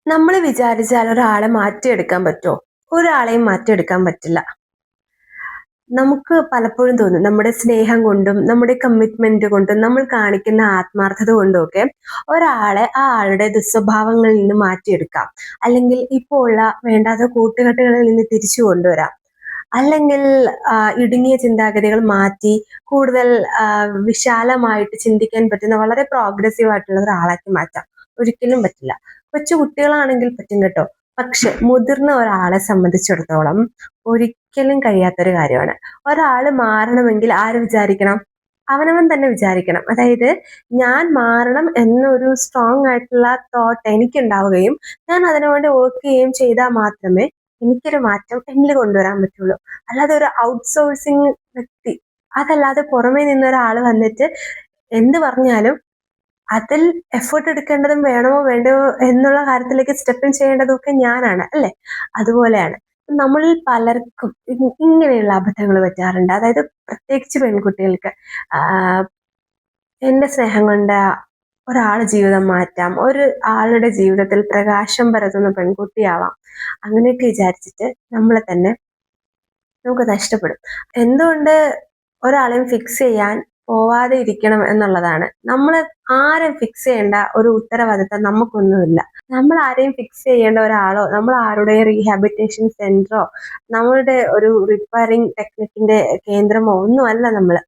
നമ്മൾ വിചാരിച്ചാൽ ഒരാളെ മാറ്റിയെടുക്കാൻ പറ്റുമോ? ഒരാളെയും മാറ്റിയെടുക്കാൻ പറ്റില്ല. നമുക്ക് പലപ്പോഴും തോന്നും നമ്മുടെ സ്നേഹം കൊണ്ടും നമ്മുടെ കമ്മിറ്റ്മെന്റ് കൊണ്ടും നമ്മൾ കാണിക്കുന്ന ആത്മാർത്ഥത കൊണ്ടും ഒക്കെ ഒരാളെ ആ ആളുടെ ദുസ്വഭാവങ്ങളിൽ നിന്ന് മാറ്റിയെടുക്കാം. അല്ലെങ്കിൽ ഇപ്പോൾ ഉള്ള വേണ്ടാത്ത കൂട്ടുകെട്ടുകളിൽ നിന്ന് തിരിച്ചു കൊണ്ടുവരാം. അല്ലെങ്കിൽ ഇടുങ്ങിയ ചിന്താഗതികൾ മാറ്റി കൂടുതൽ വിശാലമായിട്ട് ചിന്തിക്കാൻ പറ്റുന്ന വളരെ പ്രോഗ്രസീവ് ആയിട്ടുള്ള ഒരാളാക്കി മാറ്റാം. ഒരിക്കലും പറ്റില്ല. കൊച്ചു കുട്ടികളാണെങ്കിൽ പറ്റും കേട്ടോ. പക്ഷെ മുതിർന്ന ഒരാളെ സംബന്ധിച്ചിടത്തോളം ഒരിക്കലും കഴിയാത്തൊരു കാര്യമാണ്. ഒരാള് മാറണമെങ്കിൽ ആര് വിചാരിക്കണം? അവനവൻ തന്നെ വിചാരിക്കണം. അതായത് ഞാൻ മാറണം എന്നൊരു സ്ട്രോങ് ആയിട്ടുള്ള തോട്ട് എനിക്കുണ്ടാവുകയും ഞാൻ അതിനുവേണ്ടി വർക്ക് ചെയ്യുകയും ചെയ്താൽ മാത്രമേ എനിക്കൊരു മാറ്റം എന്നിൽ കൊണ്ടുവരാൻ പറ്റുള്ളൂ. അല്ലാതെ ഒരു ഔട്ട്സോഴ്സിങ് വ്യക്തി, അതല്ലാതെ പുറമേ നിന്നൊരാൾ വന്നിട്ട് എന്ത് പറഞ്ഞാലും അതിൽ എഫേർട്ട് എടുക്കേണ്ടതും വേണമോ വേണ്ടയോ എന്നുള്ള കാര്യത്തിലേക്ക് സ്റ്റെപ്പ് ഇൻ ചെയ്യേണ്ടതും ഒക്കെ ഞാനാണ്, അല്ലെ? അതുപോലെയാണ് നമ്മളിൽ പലർക്കും ഇങ്ങനെയുള്ള അബദ്ധങ്ങൾ പറ്റാറുണ്ട്. അതായത് പ്രത്യേകിച്ച് പെൺകുട്ടികൾക്ക് എന്റെ സ്നേഹം കൊണ്ട് ഒരാളെ ജീവിതം മാറ്റാം, ഒരു ആളുടെ ജീവിതത്തിൽ പ്രകാശം പരത്തുന്ന പെൺകുട്ടിയാവാം, അങ്ങനെയൊക്കെ വിചാരിച്ചിട്ട് നമ്മളെ തന്നെ നമുക്ക് നഷ്ടപ്പെടും. എന്തുകൊണ്ട് ഒരാളെയും ഫിക്സ് ചെയ്യാൻ പോവാതെ ഇരിക്കണം എന്നുള്ളതാണ്. നമ്മൾ ആരെയും ഫിക്സ് ചെയ്യേണ്ട ഒരു ഉത്തരവാദിത്തം നമുക്കൊന്നുമില്ല. നമ്മൾ ആരെയും ഫിക്സ് ചെയ്യേണ്ട ഒരാളോ നമ്മൾ ആരുടെ റീഹാബിറ്റേഷൻ സെന്ററോ നമ്മളുടെ ഒരു റിപ്പയറിംഗ് ടെക്നിക്കിന്റെ കേന്ദ്രമോ ഒന്നുമല്ല നമ്മൾ.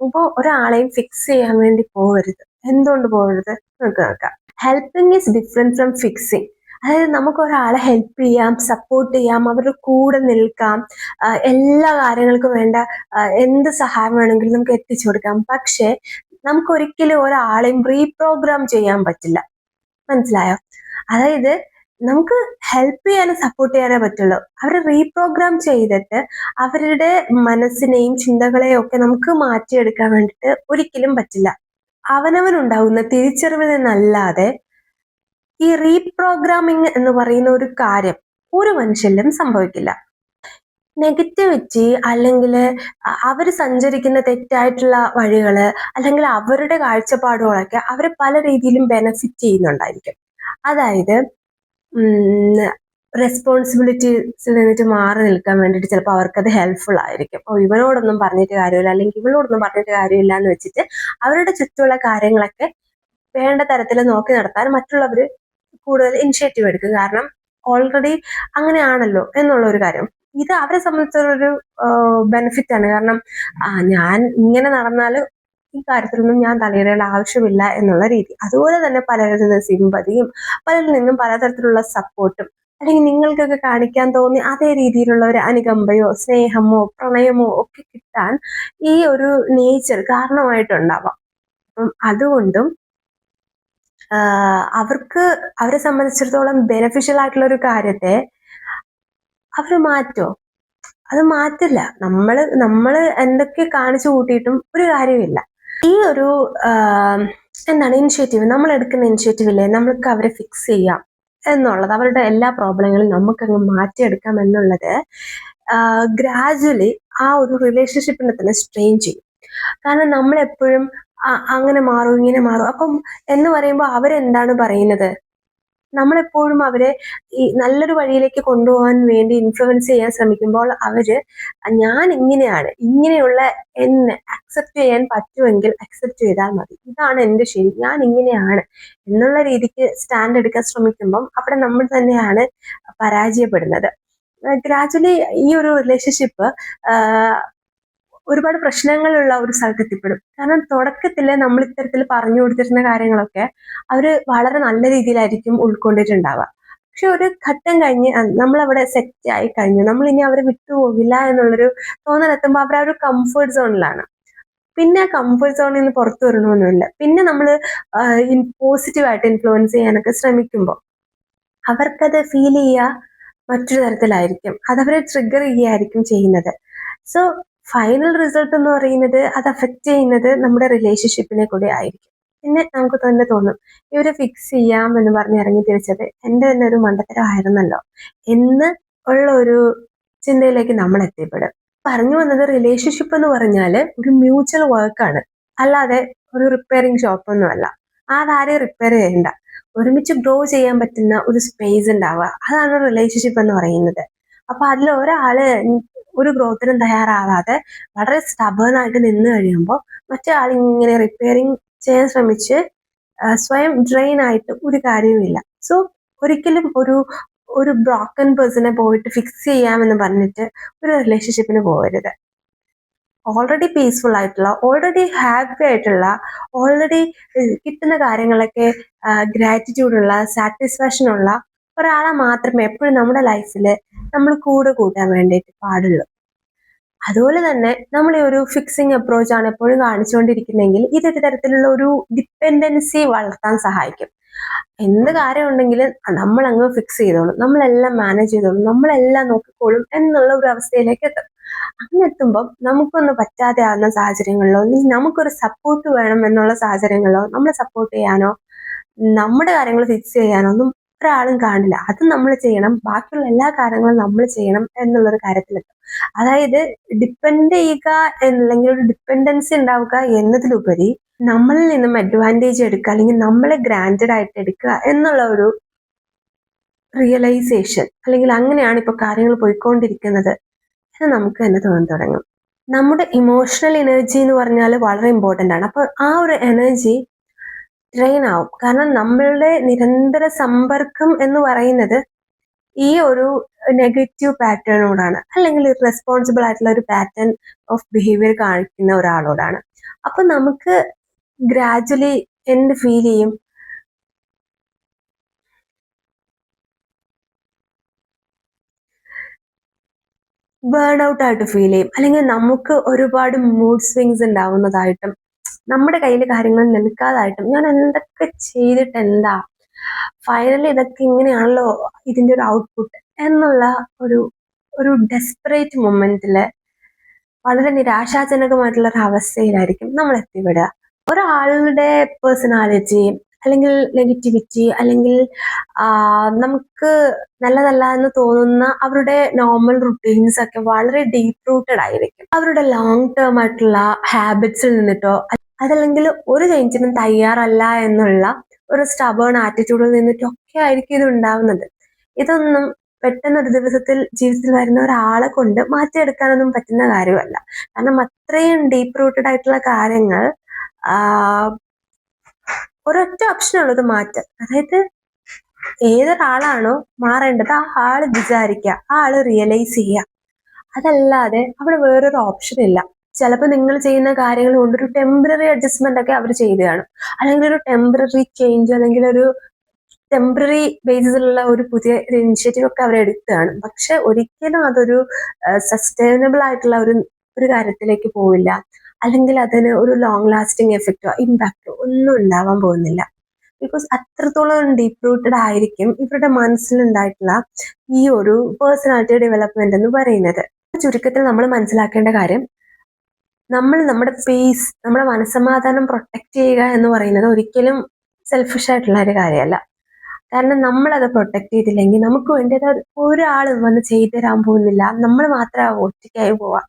അപ്പോൾ ഒരാളെയും ഫിക്സ് ചെയ്യാൻ വേണ്ടി പോകരുത്. എന്തുകൊണ്ട് പോകരുത്? നമുക്ക് നോക്കാം. Helping is different from fixing. അതായത് നമുക്ക് ഒരാളെ ഹെൽപ്പ് ചെയ്യാം, സപ്പോർട്ട് ചെയ്യാം, അവരുടെ കൂടെ നിൽക്കാം, എല്ലാ കാര്യങ്ങൾക്കും വേണ്ട എന്ത് സഹായം വേണമെങ്കിലും നമുക്ക് എത്തിച്ചു കൊടുക്കാം. പക്ഷെ നമുക്ക് ഒരിക്കലും ഒരാളെയും റീപ്രോഗ്രാം ചെയ്യാൻ പറ്റില്ല. മനസ്സിലായോ? അതായത് നമുക്ക് ഹെൽപ്പ് ചെയ്യാനും സപ്പോർട്ട് ചെയ്യാനേ പറ്റുള്ളൂ. അവരെ റീപ്രോഗ്രാം ചെയ്തിട്ട് അവരുടെ മനസ്സിനെയും ചിന്തകളെയും ഒക്കെ നമുക്ക് മാറ്റിയെടുക്കാൻ വേണ്ടിയിട്ട് ഒരിക്കലും പറ്റില്ല. അവനവനുണ്ടാവുന്ന തിരിച്ചറിവിൽ നിന്നല്ലാതെ ഈ റീപ്രോഗ്രാമിംഗ് എന്ന് പറയുന്ന ഒരു കാര്യം ഒരു മനുഷ്യനിലും സംഭവിക്കില്ല. നെഗറ്റിവിറ്റി അല്ലെങ്കിൽ അവർ സഞ്ചരിക്കുന്ന തെറ്റായിട്ടുള്ള വഴികള് അല്ലെങ്കിൽ അവരുടെ കാഴ്ചപ്പാടുകളൊക്കെ അവരെ പല രീതിയിലും ബെനഫിറ്റ് ചെയ്യുന്നുണ്ടായിരിക്കും. അതായത് റെസ്പോൺസിബിലിറ്റീസിൽ നിന്നിട്ട് മാറി നിൽക്കാൻ വേണ്ടിയിട്ട് ചിലപ്പോൾ അവർക്കത് ഹെൽപ്ഫുൾ ആയിരിക്കും. ഇവനോടൊന്നും പറഞ്ഞിട്ട് കാര്യമില്ല അല്ലെങ്കിൽ ഇവളോടൊന്നും പറഞ്ഞിട്ട് കാര്യമില്ല എന്ന് വെച്ചിട്ട് അവരുടെ ചുറ്റുമുള്ള കാര്യങ്ങളൊക്കെ വേണ്ട തരത്തിൽ നോക്കി നടത്താൻ മറ്റുള്ളവർ കൂടുതൽ ഇനിഷ്യേറ്റീവ് എടുക്കും. കാരണം ഓൾറെഡി അങ്ങനെയാണല്ലോ എന്നുള്ള ഒരു കാര്യം. ഇത് അവരെ സംബന്ധിച്ചൊരു ബെനിഫിറ്റ് ആണ്. കാരണം ഞാൻ ഇങ്ങനെ നടന്നാൽ ഈ കാര്യത്തിലൊന്നും ഞാൻ തലയിടേണ്ട ആവശ്യമില്ല എന്നുള്ള രീതി. അതുപോലെ തന്നെ പലരിൽ നിന്ന് സിമ്പതിയും പലരിൽ നിന്നും പലതരത്തിലുള്ള സപ്പോർട്ടും അല്ലെങ്കിൽ നിങ്ങൾക്കൊക്കെ കാണിക്കാൻ തോന്നി അതേ രീതിയിലുള്ള ഒരു അനുകമ്പയോ സ്നേഹമോ പ്രണയമോ ഒക്കെ കിട്ടാൻ ഈ ഒരു നേച്ചർ കാരണമായിട്ടുണ്ടാവാം. അപ്പം അതുകൊണ്ടും അവർക്ക് അവരെ സംബന്ധിച്ചിടത്തോളം ബെനഫിഷ്യൽ ആയിട്ടുള്ള ഒരു കാര്യത്തെ അവർ മാറ്റോ? അത് മാറ്റില്ല. നമ്മള് എന്തൊക്കെ കാണിച്ചു കൂട്ടിയിട്ടും ഒരു കാര്യമില്ല. ഈ ഒരു എന്താണ് ഇനിഷ്യേറ്റീവ്, നമ്മൾ എടുക്കുന്ന ഇനിഷ്യേറ്റീവ് ഇല്ലേ, നമ്മൾക്ക് അവരെ ഫിക്സ് ചെയ്യാം എന്നുള്ളത്, അവരുടെ എല്ലാ പ്രോബ്ലങ്ങളും നമുക്കങ്ങ് മാറ്റിയെടുക്കാം എന്നുള്ളത് ഗ്രാജുവലി ആ ഒരു റിലേഷൻഷിപ്പിനെ തന്നെ സ്ട്രെയിൻ ചെയ്യും. കാരണം നമ്മളെപ്പോഴും അങ്ങനെ മാറും ഇങ്ങനെ മാറും അപ്പം എന്ന് പറയുമ്പോൾ അവരെന്താണ് പറയുന്നത്? നമ്മളെപ്പോഴും അവരെ ഈ നല്ലൊരു വഴിയിലേക്ക് കൊണ്ടുപോകാൻ വേണ്ടി ഇൻഫ്ലുവൻസ് ചെയ്യാൻ ശ്രമിക്കുമ്പോൾ അവര് ഞാൻ ഇങ്ങനെയാണ്, ഇങ്ങനെയുള്ള എന്നെ അക്സെപ്റ്റ് ചെയ്യാൻ പറ്റുമെങ്കിൽ അക്സെപ്റ്റ് ചെയ്താൽ മതി, ഇതാണ് എന്റെ ശരി, ഞാൻ ഇങ്ങനെയാണ് എന്നുള്ള രീതിക്ക് സ്റ്റാൻഡ് എടുക്കാൻ ശ്രമിക്കുമ്പം അവിടെ നമ്മൾ തന്നെയാണ് പരാജയപ്പെടുന്നത്. ഗ്രാജുവലി ഈ ഒരു റിലേഷൻഷിപ്പ് ഒരുപാട് പ്രശ്നങ്ങളുള്ള ഒരു സ്ഥലത്ത് എത്തിപ്പെടും. കാരണം തുടക്കത്തിൽ നമ്മൾ ഇത്തരത്തിൽ പറഞ്ഞു കൊടുത്തിരുന്ന കാര്യങ്ങളൊക്കെ അവര് വളരെ നല്ല രീതിയിലായിരിക്കും ഉൾക്കൊണ്ടിട്ടുണ്ടാവുക. പക്ഷെ ഒരു ഘട്ടം കഴിഞ്ഞ് നമ്മളവിടെ സെറ്റ് ആയി കഴിഞ്ഞു, നമ്മൾ ഇനി അവരെ വിട്ടുപോകില്ല എന്നുള്ളൊരു തോന്നലെത്തുമ്പോൾ അവർ ആ ഒരു കംഫർട്ട് സോണിലാണ്. പിന്നെ ആ കംഫർട്ട് സോണിൽ നിന്ന് പുറത്തു വരണമെന്നില്ല. പിന്നെ നമ്മൾ പോസിറ്റീവായിട്ട് ഇൻഫ്ലുവൻസ് ചെയ്യാനൊക്കെ ശ്രമിക്കുമ്പോൾ അവർക്കത് ഫീൽ ചെയ്യുക മറ്റൊരു തരത്തിലായിരിക്കും. അതവരെ ട്രിഗർ ചെയ്യുകയായിരിക്കും ചെയ്യുന്നത്. സോ ഫൈനൽ റിസൾട്ട് എന്ന് പറയുന്നത് അത് അഫക്റ്റ് ചെയ്യുന്നത് നമ്മുടെ റിലേഷൻഷിപ്പിനെ കൂടെ ആയിരിക്കും. പിന്നെ നമുക്ക് തന്നെ തോന്നും ഇവരെ ഫിക്സ് ചെയ്യാം എന്ന് പറഞ്ഞ് ഇറങ്ങി തിരിച്ചത് എൻ്റെ തന്നെ ഒരു മണ്ടത്തരമായിരുന്നല്ലോ എന്ന് ഉള്ള ഒരു ചിന്തയിലേക്ക് നമ്മൾ എത്തിപ്പെടും. പറഞ്ഞു വന്നത് റിലേഷൻഷിപ്പ് എന്ന് പറഞ്ഞാൽ ഒരു മ്യൂച്വൽ വർക്കാണ്, അല്ലാതെ ഒരു റിപ്പയറിംഗ് ഷോപ്പൊന്നും അല്ല. ആരെയും റിപ്പയർ ചെയ്യണ്ട. ഒരുമിച്ച് ഗ്രോ ചെയ്യാൻ പറ്റുന്ന ഒരു സ്പേസ് ഉണ്ടാവുക. അതാണ് റിലേഷൻഷിപ്പ് എന്ന് പറയുന്നത്. അപ്പൊ അതിൽ ഒരാള് ഒരു ഗ്രോത്തിനും തയ്യാറാവാതെ വളരെ stubborn ആയിട്ട് നിന്ന് കഴിയുമ്പോൾ മറ്റേ ആൾ ഇങ്ങനെ റിപ്പയറിങ് ചെയ്യാൻ ശ്രമിച്ച് സ്വയം ഡ്രെയിൻ ആയിട്ട് ഒരു കാര്യവുമില്ല. സോ ഒരിക്കലും ഒരു ഒരു ബ്രോക്കൺ പേഴ്സണെ പോയിട്ട് ഫിക്സ് ചെയ്യാമെന്ന് പറഞ്ഞിട്ട് ഒരു റിലേഷൻഷിപ്പിന് പോകരുത്. ഓൾറെഡി പീസ്ഫുൾ ആയിട്ടുള്ള, ഓൾറെഡി ഹാപ്പി ആയിട്ടുള്ള, ഓൾറെഡി കിട്ടുന്ന കാര്യങ്ങളൊക്കെ ഗ്രാറ്റിറ്റ്യൂഡ് ഉള്ള, സാറ്റിസ്ഫാക്ഷൻ ഉള്ള ഒരാളെ മാത്രമേ എപ്പോഴും നമ്മുടെ ലൈഫിൽ നമ്മൾ കൂടെ കൂട്ടാൻ വേണ്ടിയിട്ട് പാടുള്ളൂ. അതുപോലെ തന്നെ നമ്മൾ ഈ ഒരു ഫിക്സിങ് അപ്രോച്ച് ആണ് എപ്പോഴും കാണിച്ചുകൊണ്ടിരിക്കുന്നെങ്കിൽ ഇതൊരു തരത്തിലുള്ള ഒരു ഡിപ്പെൻഡൻസി വളർത്താൻ സഹായിക്കും. എന്ത് കാര്യം ഉണ്ടെങ്കിലും നമ്മൾ അങ്ങ് ഫിക്സ് ചെയ്തോളും, നമ്മളെല്ലാം മാനേജ് ചെയ്തോളും, നമ്മളെല്ലാം നോക്കിക്കോളും എന്നുള്ള ഒരു അവസ്ഥയിലേക്ക് എത്തും. അങ്ങനെ എത്തുമ്പോൾ നമുക്കൊന്ന് പറ്റാതെ ആകുന്ന സാഹചര്യങ്ങളിലോ, അല്ലെങ്കിൽ നമുക്കൊരു സപ്പോർട്ട് വേണം എന്നുള്ള സാഹചര്യങ്ങളിലോ നമ്മളെ സപ്പോർട്ട് ചെയ്യാനോ നമ്മുടെ കാര്യങ്ങൾ ഫിക്സ് ചെയ്യാനോ ഒന്നും ഒരാളും കാണില്ല. അത് നമ്മൾ ചെയ്യണം, ബാക്കിയുള്ള എല്ലാ കാര്യങ്ങളും നമ്മൾ ചെയ്യണം എന്നുള്ളൊരു കാര്യത്തിലെത്തും. അതായത് ഡിപ്പെൻഡ് ചെയ്യുക അല്ലെങ്കിൽ ഒരു ഡിപ്പെൻഡൻസി ഉണ്ടാവുക എന്നതിലുപരി നമ്മളിൽ നിന്നും അഡ്വാൻറ്റേജ് എടുക്കുക, അല്ലെങ്കിൽ നമ്മളെ ഗ്രാൻഡഡ് ആയിട്ട് എടുക്കുക എന്നുള്ള ഒരു റിയലൈസേഷൻ, അല്ലെങ്കിൽ അങ്ങനെയാണ് ഇപ്പൊ കാര്യങ്ങൾ പോയിക്കൊണ്ടിരിക്കുന്നത് എന്ന് നമുക്ക് തന്നെ തോന്നി തുടങ്ങും. നമ്മുടെ ഇമോഷണൽ എനർജി എന്ന് പറഞ്ഞാൽ വളരെ ഇമ്പോർട്ടൻ്റ് ആണ്. അപ്പൊ ആ ഒരു എനർജി ഡ്രെയിൻ ആവും. കാരണം നമ്മളുടെ നിരന്തര സമ്പർക്കം എന്ന് പറയുന്നത് ഈ ഒരു നെഗറ്റീവ് പാറ്റേണോടാണ്, അല്ലെങ്കിൽ റെസ്പോൺസിബിൾ ആയിട്ടുള്ള ഒരു പാറ്റേൺ ഓഫ് ബിഹേവിയർ കാണിക്കുന്ന ഒരാളോടാണ്. അപ്പൊ നമുക്ക് ഗ്രാജുവലി എന്ത് ഫീൽ ചെയ്യും? ബേൺ ഔട്ട് ആയിട്ട് ഫീൽ ചെയ്യും, അല്ലെങ്കിൽ നമുക്ക് ഒരുപാട് മൂഡ് സ്വിങ്സ് ഉണ്ടാവുന്നതായിട്ടും നമ്മുടെ കയ്യിൽ കാര്യങ്ങൾ നിൽക്കാതായിട്ടും ഞാൻ എന്തൊക്കെ ചെയ്തിട്ട് എന്താ, ഫൈനലി ഇതൊക്കെ ഇങ്ങനെയാണല്ലോ ഇതിന്റെ ഒരു ഔട്ട്പുട്ട് എന്നുള്ള ഒരു ഒരു ഡെസ്പറേറ്റ് മൊമെന്റില് വളരെ നിരാശാജനകമായിട്ടുള്ള ഒരു അവസ്ഥയിലായിരിക്കും നമ്മൾ എത്തിവിടുക. ഒരാളുടെ പേഴ്സണാലിറ്റി അല്ലെങ്കിൽ നെഗറ്റിവിറ്റി, അല്ലെങ്കിൽ നമുക്ക് നല്ലതല്ല എന്ന് തോന്നുന്ന അവരുടെ നോർമൽ റുട്ടീൻസ് ഒക്കെ വളരെ ഡീപ്പ് റൂട്ടഡ് ആയിരിക്കും. അവരുടെ ലോങ് ടേം ആയിട്ടുള്ള ഹാബിറ്റ്സിൽ നിന്നിട്ടോ, അതല്ലെങ്കിൽ ഒരു ചേഞ്ചിനും തയ്യാറല്ല എന്നുള്ള ഒരു സ്റ്റബേൺ ആറ്റിറ്റ്യൂഡിൽ നിന്നിട്ടൊക്കെ ആയിരിക്കും ഇത് ഉണ്ടാവുന്നത്. ഇതൊന്നും പെട്ടെന്ന് ഒരു ദിവസത്തിൽ ജീവിതത്തിൽ വരുന്ന ഒരാളെ കൊണ്ട് മാറ്റിയെടുക്കാനൊന്നും പറ്റുന്ന കാര്യമല്ല. കാരണം അത്രയും ഡീപ്പ് റൂട്ടഡ് ആയിട്ടുള്ള കാര്യങ്ങൾ ഒരൊറ്റ ഓപ്ഷൻ ഉള്ളത് മാറ്റം. അതായത് ഏതൊരാളാണോ മാറേണ്ടത് ആ ആള് വിചാരിക്കുക, ആ ആള് റിയലൈസ് ചെയ്യുക. അതല്ലാതെ അവിടെ വേറൊരു ഓപ്ഷൻ ഇല്ല. ചിലപ്പോൾ നിങ്ങൾ ചെയ്യുന്ന കാര്യങ്ങൾ കൊണ്ട് ഒരു ടെമ്പററി അഡ്ജസ്റ്റ്മെന്റ് ഒക്കെ അവർ ചെയ്തു കാണും, അല്ലെങ്കിൽ ഒരു ടെമ്പററി ചേഞ്ച്, അല്ലെങ്കിൽ ഒരു ടെമ്പററി ബേസിസിലുള്ള ഒരു പുതിയ ഇനിഷ്യേറ്റീവ് ഒക്കെ അവർ എടുത്തു കാണും. പക്ഷെ ഒരിക്കലും അതൊരു സസ്റ്റൈനബിൾ ആയിട്ടുള്ള ഒരു കാര്യത്തിലേക്ക് പോവില്ല, അല്ലെങ്കിൽ അതിന് ഒരു ലോങ് ലാസ്റ്റിംഗ് എഫക്റ്റോ ഇമ്പാക്റ്റോ ഒന്നും ഉണ്ടാവാൻ പോകുന്നില്ല. ബിക്കോസ് അത്രത്തോളം ഡീപ്പ് റൂട്ടഡ് ആയിരിക്കും ഇവരുടെ മനസ്സിലുണ്ടായിട്ടുള്ള ഈ ഒരു പേഴ്സണാലിറ്റി ഡെവലപ്മെന്റ് എന്ന് പറയുന്നത്. ചുരുക്കത്തിൽ നമ്മൾ മനസ്സിലാക്കേണ്ട കാര്യം, നമ്മൾ നമ്മുടെ പീസ്, നമ്മുടെ മനസ്സമാധാനം പ്രൊട്ടക്ട് ചെയ്യുക എന്ന് പറയുന്നത് ഒരിക്കലും സെൽഫിഷ് ആയിട്ടുള്ള ഒരു കാര്യമല്ല. കാരണം നമ്മളത് പ്രൊട്ടക്ട് ചെയ്തില്ലെങ്കിൽ നമുക്ക് വേണ്ടത് ഒരാൾ വന്ന് ചെയ്തു തരാൻ പോകുന്നില്ല, നമ്മൾ മാത്രമേ ഒറ്റയ്ക്കായി പോവാ.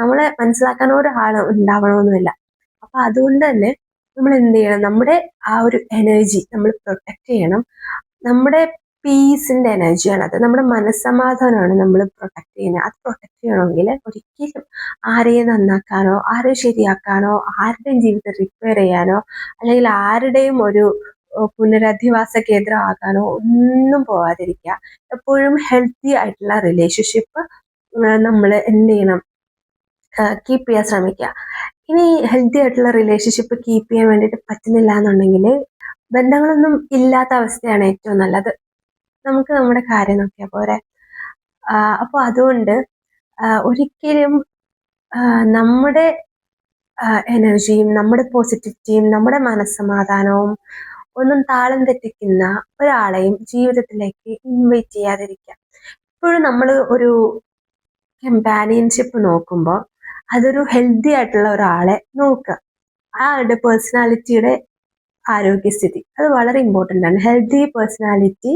നമ്മളെ മനസ്സിലാക്കാൻ ഒരാൾ ഉണ്ടാവണമെന്നില്ല. അപ്പൊ അതുകൊണ്ട് തന്നെ നമ്മൾ എന്ത് ചെയ്യണം? നമ്മുടെ ആ ഒരു എനർജി നമ്മൾ പ്രൊട്ടക്ട് ചെയ്യണം. നമ്മുടെ പീസിന്റെ എനർജിയാണ് അത്, നമ്മുടെ മനസ്സമാധാനമാണ് നമ്മൾ പ്രൊട്ടക്ട് ചെയ്യുന്നത്. അത് പ്രൊട്ടക്ട് ചെയ്യണമെങ്കിൽ ഒരിക്കലും ആരെയും നന്നാക്കാനോ, ആരെയും ശരിയാക്കാനോ, ആരുടെയും ജീവിതം റിപ്പയർ ചെയ്യാനോ, അല്ലെങ്കിൽ ആരുടെയും ഒരു പുനരധിവാസ കേന്ദ്രമാകാനോ ഒന്നും പോവാതിരിക്കുക. എപ്പോഴും ഹെൽത്തി ആയിട്ടുള്ള റിലേഷൻഷിപ്പ് നമ്മൾ എന്ത് ചെയ്യണം? കീപ്പ് ചെയ്യാൻ ശ്രമിക്കുക. ഇനി ഹെൽത്തി ആയിട്ടുള്ള റിലേഷൻഷിപ്പ് കീപ്പ് ചെയ്യാൻ വേണ്ടിയിട്ട് പറ്റുന്നില്ല എന്നുണ്ടെങ്കിൽ ബന്ധങ്ങളൊന്നും ഇല്ലാത്ത അവസ്ഥയാണ് ഏറ്റവും നല്ലത്. നമുക്ക് നമ്മുടെ കാര്യം നോക്കിയാൽ പോരെ. അപ്പോൾ അതുകൊണ്ട് ഒരിക്കലും നമ്മുടെ എനർജിയും നമ്മുടെ പോസിറ്റിവിറ്റിയും നമ്മുടെ മനസ്സമാധാനവും ഒന്നും താളം തെറ്റിക്കുന്ന ഒരാളെയും ജീവിതത്തിലേക്ക് ഇൻവൈറ്റ് ചെയ്യാതിരിക്കുക. ഇപ്പോഴും നമ്മൾ ഒരു കമ്പാനിയൻഷിപ്പ് നോക്കുമ്പോൾ അതൊരു ഹെൽത്തി ആയിട്ടുള്ള ഒരാളെ നോക്കുക. ആ ആളുടെ പേഴ്സണാലിറ്റിയുടെ ആരോഗ്യസ്ഥിതി അത് വളരെ ഇമ്പോർട്ടൻ്റ് ആണ്. ഹെൽത്തി പേഴ്സണാലിറ്റി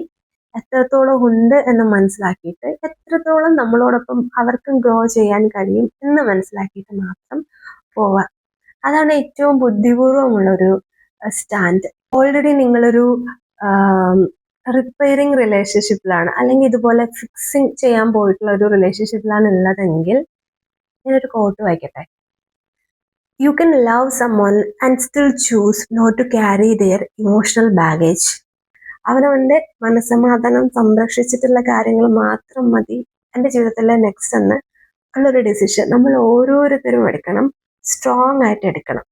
എത്രത്തോളം ഉണ്ട് എന്ന് മനസ്സിലാക്കിയിട്ട് എത്രത്തോളം നമ്മളോടൊപ്പം അവർക്കും ഗ്രോ ചെയ്യാൻ കഴിയും എന്ന് മനസ്സിലാക്കിയിട്ട് മാത്രം പോവാം. അതാണ് ഏറ്റവും ബുദ്ധിപൂർവമുള്ളൊരു സ്റ്റാൻഡ്. ഓൾറെഡി നിങ്ങളൊരു റിപ്പയറിങ് റിലേഷൻഷിപ്പിലാണ്, അല്ലെങ്കിൽ ഇതുപോലെ ഫിക്സിങ് ചെയ്യാൻ പോയിട്ടുള്ള ഒരു റിലേഷൻഷിപ്പിലാണ് ഉള്ളതെങ്കിൽ ഞാനൊരു കോട്ട് വായിക്കട്ടെ. You can love someone and still choose not to carry their emotional baggage. അവനവന്റെ മനസ്സമാധാനം സംരക്ഷിച്ചിട്ടുള്ള കാര്യങ്ങൾ മാത്രം മതി എൻ്റെ ജീവിതത്തിലെ നെക്സ്റ്റ് എന്ന് ഉള്ളൊരു ഡിസിഷൻ നമ്മൾ ഓരോരുത്തരും എടുക്കണം, സ്ട്രോങ് ആയിട്ട് എടുക്കണം.